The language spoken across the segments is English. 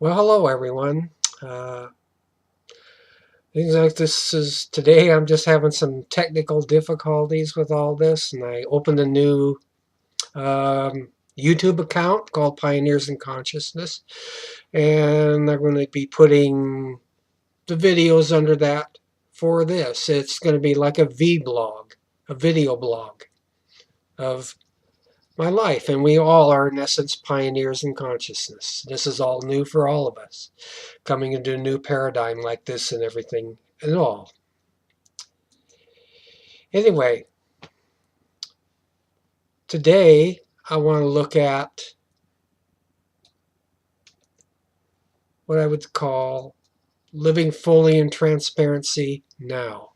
Well, hello everyone. Uh, Things like this is today. I'm just having some technical difficulties with all this, and I opened a new YouTube account called Pioneers in Consciousness, and I'm going to be putting the videos under that for this. It's going to be like a vlog, a video blog of my life, and we all are in essence pioneers in consciousness. This is all new for all of us, coming into a new paradigm like this and everything and all. Anyway, today I want to look at what I would call living fully in transparency now,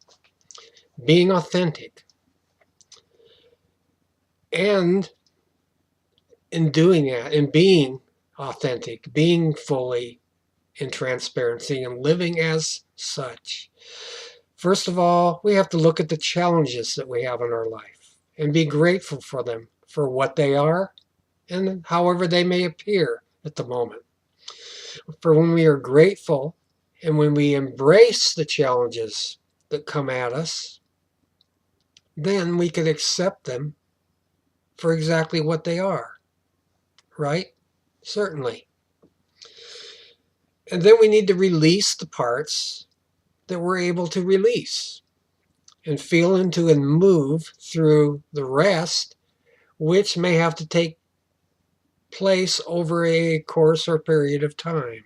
being authentic. And in doing that, in being authentic, being fully in transparency and living as such, first of all, we have to look at the challenges that we have in our life and be grateful for them, for what they are and however they may appear at the moment. For when we are grateful and when we embrace the challenges that come at us, then we can accept them for exactly what they are, right? Certainly. And then we need to release the parts that we're able to release and feel into and move through the rest, which may have to take place over a course or period of time.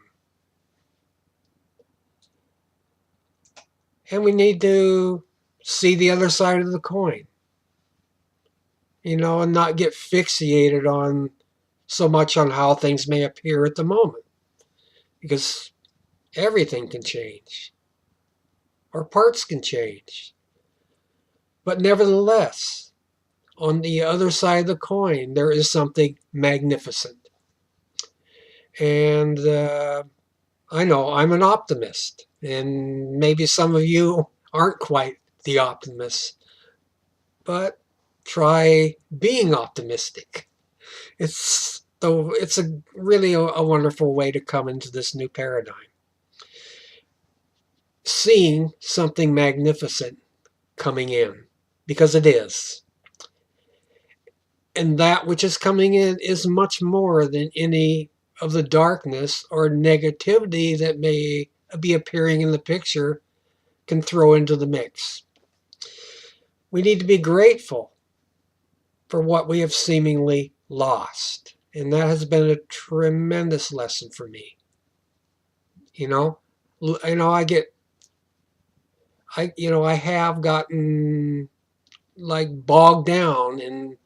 And we need to see the other side of the coin, and not get fixated on so much on how things may appear at the moment, because everything can change or parts can change. But nevertheless, on the other side of the coin, there is something magnificent. And I know I'm an optimist, and maybe some of you aren't quite the optimists, but try being optimistic. It's a really a wonderful way to come into this new paradigm. Seeing something magnificent coming in, because it is. And that which is coming in is much more than any of the darkness or negativity that may be appearing in the picture can throw into the mix. We need to be grateful for what we have seemingly lost. And that has been a tremendous lesson for me. You know, I get, I have gotten like bogged down in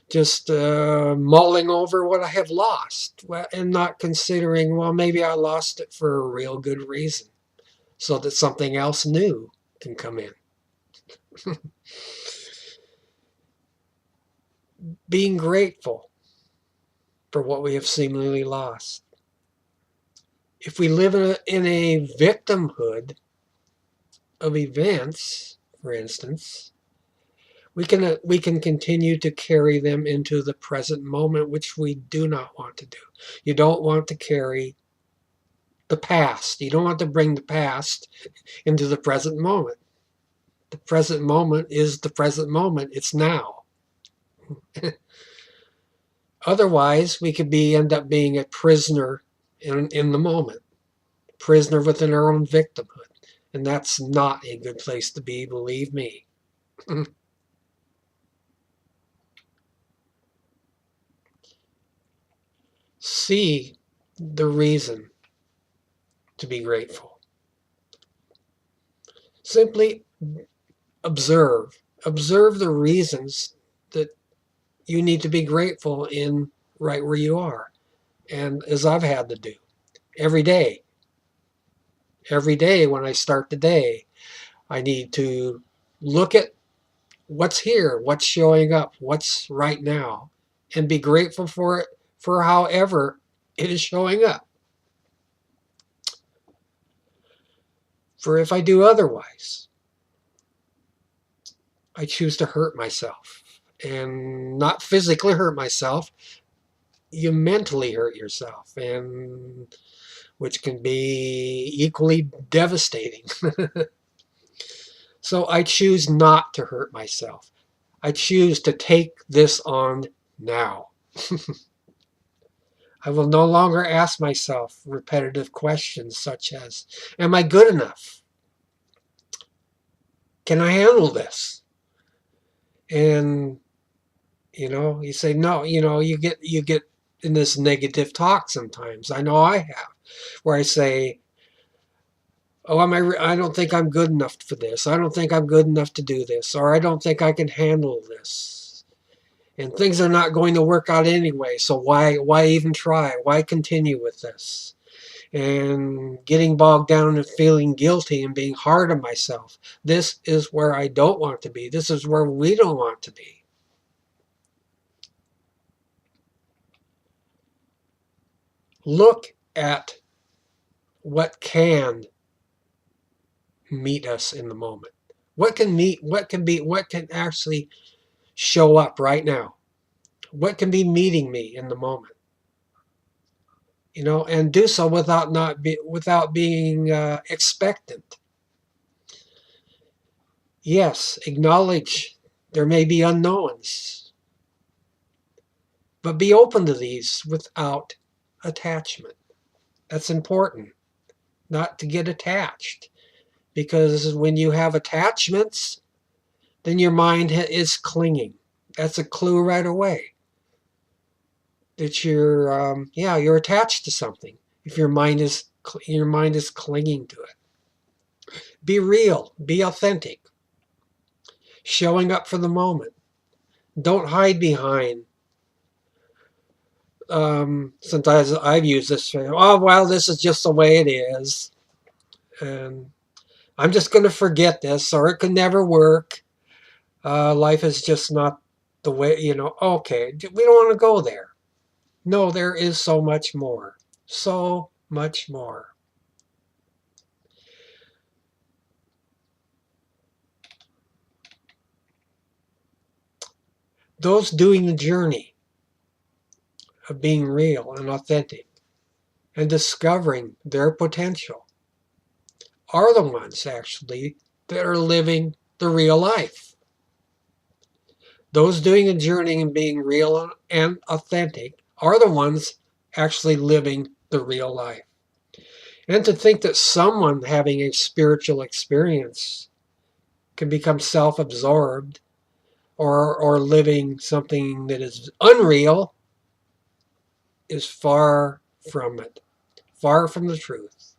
just mulling over what I have lost and not considering, well, maybe I lost it for a real good reason so that something else new can come in. Being grateful for what we have seemingly lost. If we live in a victimhood of events, for instance, we can continue to carry them into the present moment, which we do not want to do. You don't want to carry the past. You don't want to bring the past into the present moment. The present moment is the present moment. It's now. Otherwise, we could end up being a prisoner in the moment, prisoner within our own victimhood. And that's not a good place to be, believe me. See the reason to be grateful. Simply observe. Observe the reasons that you need to be grateful in right where you are. And as I've had to do every day. Every day when I start the day, I need to look at what's here, what's showing up, what's right now, and be grateful for it for however it is showing up. For if I do otherwise, I choose to hurt myself. And not physically hurt myself, you mentally hurt yourself, and which can be equally devastating. So I choose not to hurt myself. I choose to take this on now. I will no longer ask myself repetitive questions such as, am I good enough? Can I handle this? And you say no, you get in this negative talk sometimes. I know I have, where I say, oh, I don't think I'm good enough for this. I don't think I'm good enough to do this, or I don't think I can handle this. And things are not going to work out anyway, so why even try? Why continue with this? And getting bogged down and feeling guilty and being hard on myself. This is where I don't want to be. This is where we don't want to be. Look at what can meet us in the moment. What can actually show up right now? What can be meeting me in the moment? And do so without being expectant. Yes, acknowledge there may be unknowns, but be open to these without attachment. That's important, not to get attached, because when you have attachments, then your mind is clinging. That's a clue right away that you're attached to something. If your mind is clinging to it. Be real, be authentic, showing up for the moment. Don't hide behind. Sometimes I've used this. Oh well, this is just the way it is, and I'm just going to forget this, or it could never work. Life is just not the way. Okay, we don't want to go there. No, there is so much more. So much more. Those doing the journey of being real and authentic and discovering their potential are the ones actually that are living the real life. Those doing the journey and being real and authentic are the ones actually living the real life. And to think that someone having a spiritual experience can become self-absorbed or living something that is unreal is far from it, far from the truth.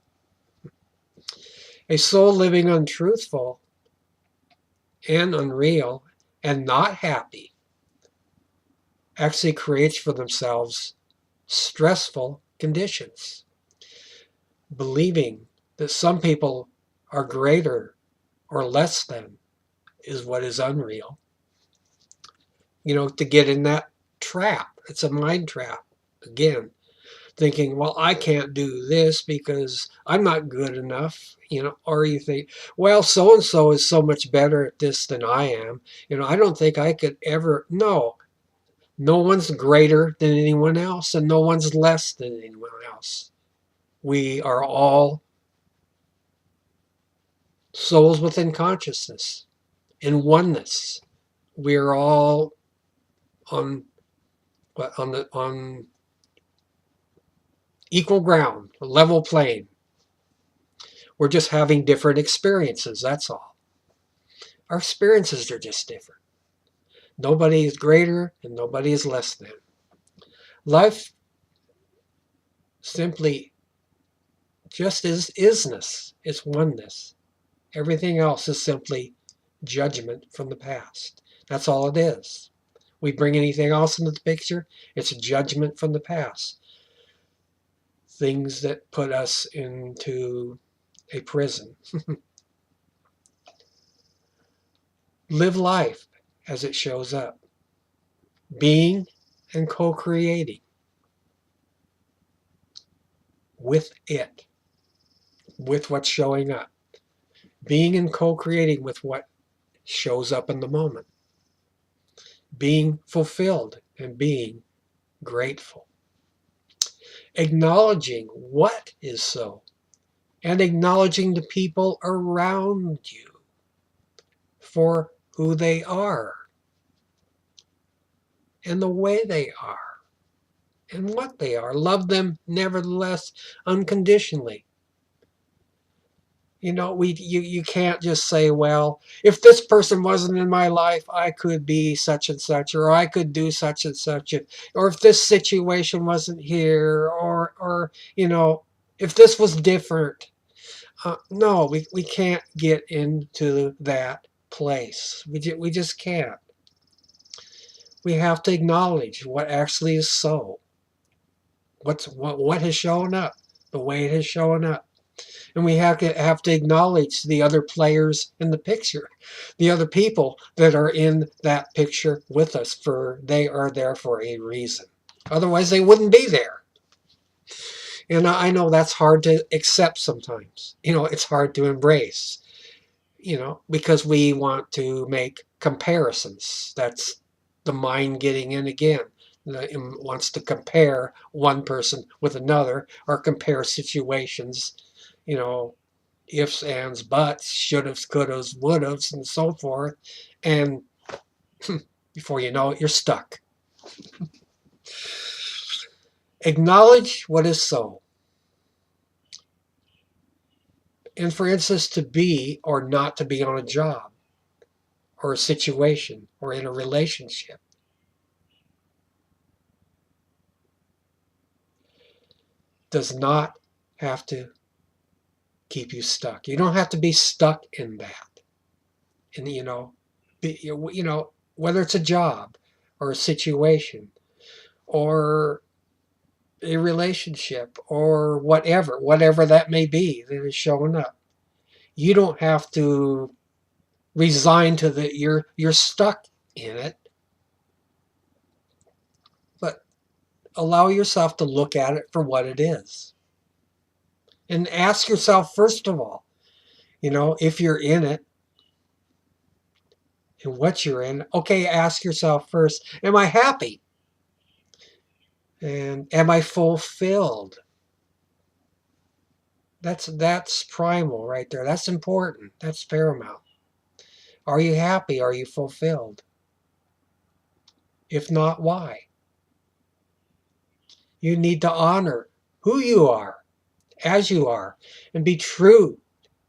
A soul living untruthful and unreal and not happy actually creates for themselves stressful conditions, believing that some people are greater or less than is what is unreal. To get in that trap. It's a mind trap. Again, thinking, well, I can't do this because I'm not good enough, or you think, well, so and so is so much better at this than I am. I don't think I could ever. No, no one's greater than anyone else, and no one's less than anyone else. We are all souls within consciousness in oneness. We are all on on equal ground, a level plane. We're just having different experiences, that's all. Our experiences are just different. Nobody is greater and nobody is less than. Life simply just is isness. It's oneness. Everything else is simply judgment from the past. That's all it is. We bring anything else into the picture, it's a judgment from the past. Things that put us into a prison. Live life as it shows up. Being and co-creating with it, with what's showing up. Being and co-creating with what shows up in the moment. Being fulfilled and being grateful. acknowledging what is so, and acknowledging the people around you for who they are and the way they are and what they are. Love them nevertheless unconditionally. You can't just say, well, if this person wasn't in my life, I could be such and such, or I could do such and such, or if this situation wasn't here, or if this was different. No, we can't get into that place. We just can't. We have to acknowledge what actually is so. What has shown up, the way it has shown up. And we have to acknowledge the other players in the picture, the other people that are in that picture with us, for they are there for a reason. Otherwise, they wouldn't be there. And I know that's hard to accept sometimes. It's hard to embrace, because we want to make comparisons. That's the mind getting in again. It wants to compare one person with another, or compare situations, you know, ifs, ands, buts, should haves, could haves, would haves, and so forth. And before you know it, you're stuck. Acknowledge what is so. And for instance, to be or not to be on a job, or a situation, or in a relationship, does not have to keep you stuck. You don't have to be stuck in that. And whether it's a job or a situation or a relationship or whatever that may be that is showing up, you don't have to resign to that you're stuck in it, but allow yourself to look at it for what it is. And ask yourself, first of all, if you're in it and what you're in, okay, ask yourself first, am I happy? And am I fulfilled? That's primal right there. That's important. That's paramount. Are you happy? Are you fulfilled? If not, why? You need to honor who you are, as you are, and be true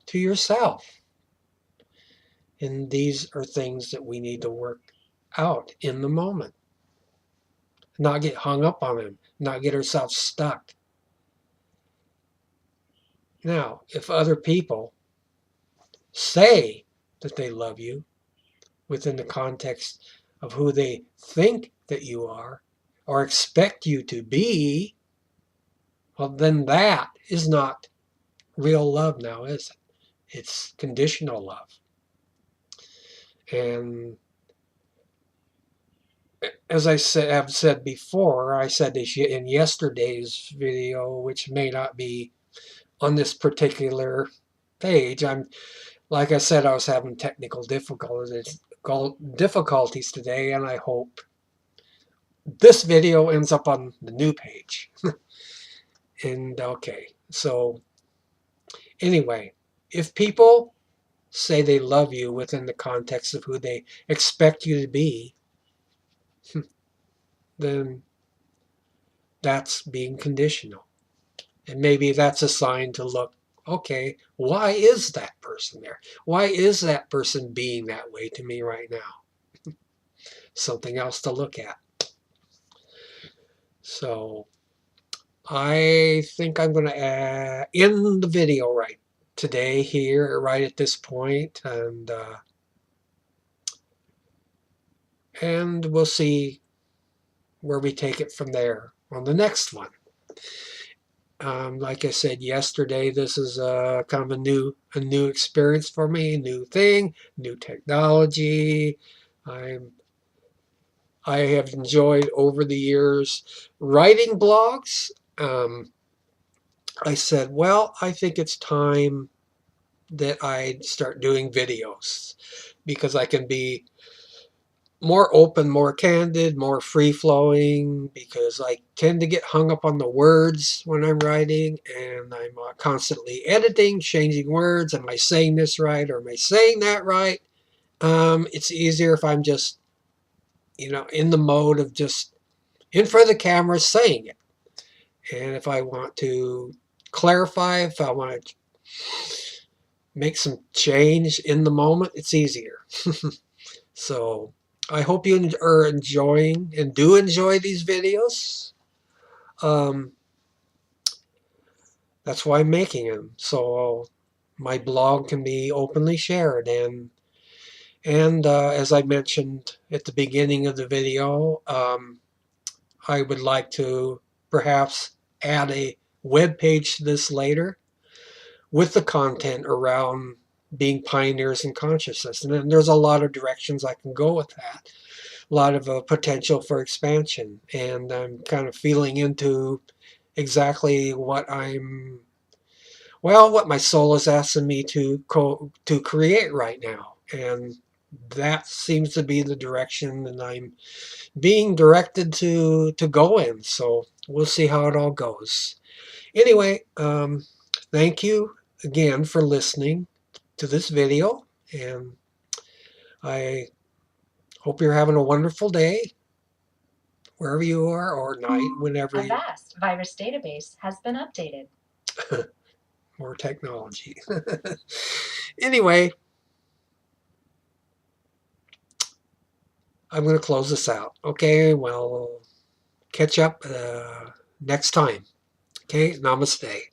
to yourself. And these are things that we need to work out in the moment. Not get hung up on them, not get ourselves stuck. Now, if other people say that they love you within the context of who they think that you are or expect you to be, well, then that is not real love now, is it? It's conditional love. And as have said before, I said this in yesterday's video, which may not be on this particular page. Like I said, I was having technical difficulties today, and I hope this video ends up on the new page. And okay, so anyway, if people say they love you within the context of who they expect you to be, then that's being conditional. And maybe that's a sign to look, okay, why is that person there? Why is that person being that way to me right now? Something else to look at. So I think I'm going to end the video right today here, right at this point, and we'll see where we take it from there on the next one. Like I said yesterday, this is kind of a new experience for me, new thing, new technology. I have enjoyed over the years writing blogs. I said, well, I think it's time that I start doing videos because I can be more open, more candid, more free-flowing, because I tend to get hung up on the words when I'm writing, and I'm constantly editing, changing words. Am I saying this right, or am I saying that right? It's easier if I'm just, in the mode of just in front of the camera saying it. And if I want to clarify, if I want to make some change in the moment, it's easier. So I hope you are enjoying and do enjoy these videos. Um, that's why I'm making them. So my blog can be openly shared. And as I mentioned at the beginning of the video, I would like to perhaps add a web page to this later with the content around being pioneers in consciousness. And then there's a lot of directions I can go with that. A lot of potential for expansion. And I'm kind of feeling into exactly what what my soul is asking me to create right now. And that seems to be the direction that I'm being directed to go in. So we'll see how it all goes. Anyway, thank you again for listening to this video, and I hope you're having a wonderful day wherever you are, or night, whenever A vast virus database has been updated. More technology. Anyway, I'm going to close this out. Okay, well, catch up next time. Okay, namaste.